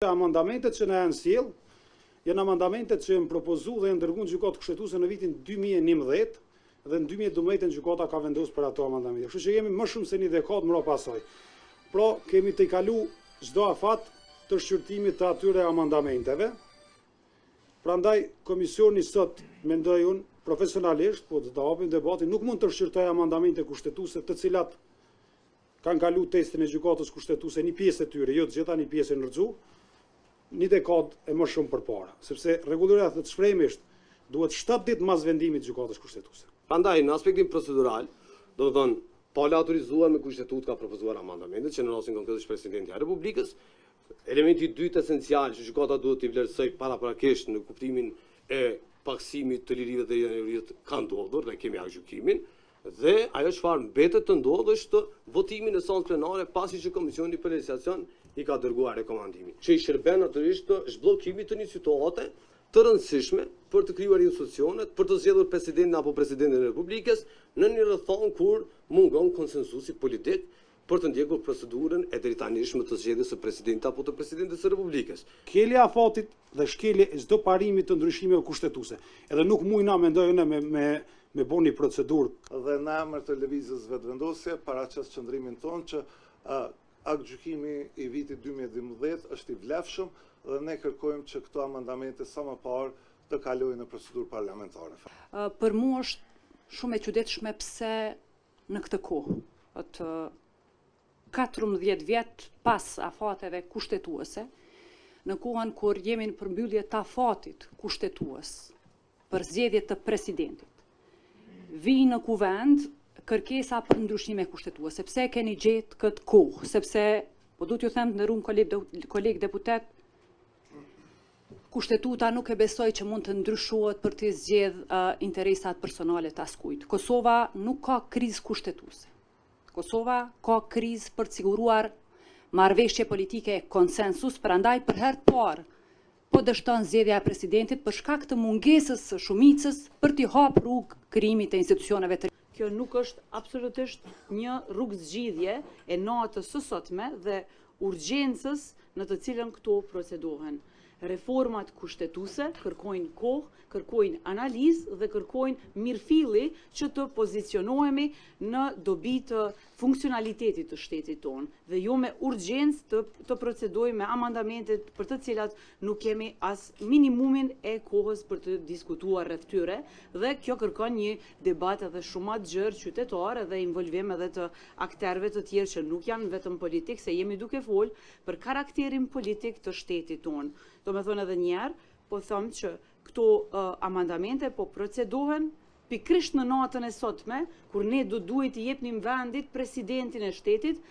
Amandamentet që na janë sjell, janë amandamentet që janë propozuar dhe janë dërguar në gjykatë kushtetuese në vitin 2011 dhe në 2012 gjykata ka vendosur për ato amandamente. Kështu që jemi më shumë se një dekadë më pasoj. Pra kemi të kalu çdo afat të shqyrtimit të atyre amendamenteve. Prandaj komisioni sot mendoj unë profesionalisht, po të hapim debatin, nuk mund të shqyrtojë amendamente kushtetuese të cilat kanë kalu testin e gjykatës kushtetuese një pjesë e tyre, jo të gjitha, një pjesë e ndërxuar, një dekadë e më shumë përpara, sepse rregulloria të shprehmisht duhet 7 ditë mas vendimit të gjykatës kushtetuese. Prandaj në aspektin procedural, do të thonë, pala autorizuar me kushtetut ka propozuar amendamentet që në rastin konkret është presidenti i Republikës. Elementi i dytë esencial që gjykata duhet t'i vlerësoj paraprakisht në kuptimin e paksimit të lirive dhe juririt ka ndodhur dhe kemi gjykimin. Dhe ajo çfarë mbetet të ndodhë është votimin e seancës plenare pasi që Komisioni për Legjislacion i ka dërguar rekomandimin, që i shërben natyrisht të zhbllokimit të një situate të rëndësishme për të krijuar institucionet, për të zgjedhur presidentin apo presidentin e Republikës në një rrethon kur mungon konsensusi politik për të ndjekur procedurën e drejtanishme të zgjedhjes së presidentit apo të presidentes së Republikës. Shkelja e afatit dhe shkelja e çdo parimi të ndryshimeve kushtetuese. Edhe nuk mujna mendojnë me bo një procedurë. Dhe në emër të lëvizjes vetëvendosje, paraqes qëndrimin tonë që aktgjykimi i vitit 2012 është i vlefshëm dhe ne kërkojmë që këto amendamente sa më parë të kalojnë në procedurë parlamentare. Për mua është shumë e çuditshme pse në këtë kohë, 14 vjet pas afateve kushtetuese, në kohën kur jemi në përmbyllje të afatit kushtetues për zgjedhje të presidentit, vi në kuvend kërkesa për ndryshime kushtetuese. Pse keni gjetë këtë kohë? Sepse, po du t'ju them në rrumë koleg deputet, kushtetuta nuk e besoj që mund të ndryshohet për të zgjedh interesat personale të askujt. Kosova nuk ka krizë kushtetuese. Kosova ka krizë për të siguruar marrëveshje politike e konsensus, prandaj për herë të parë po dështon zgjedhja e presidentit për shkak të mungesës së shumicës për t'i hapur rrugë krijimit të institucioneve të. Kjo nuk është absolutisht një rrugë zgjidhje e natës së sotme dhe urgjencës në të cilën këto procedohen. Reformat kushtetuese kërkojnë kohë, kërkojnë analizë dhe kërkojnë mirëfilli që të pozicionohemi në dobi të funksionalitetit të shtetit tonë dhe jo me urgjencë të procedojmë me amendamentet për të cilat nuk kemi as minimumin e kohës për të diskutuar rreth tyre dhe kjo kërkon një debat edhe shumë më të gjerë qytetar dhe involvim edhe të aktorëve të tjerë që nuk janë vetëm politik, se jemi duke folë për karakterin politik të shtetit tonë. Do me thonë edhe njerë, po thëmë që këto amendamente po procedohen pikrisht në natën e sotme, kur ne duhet të jepnim vendit presidentin e shtetit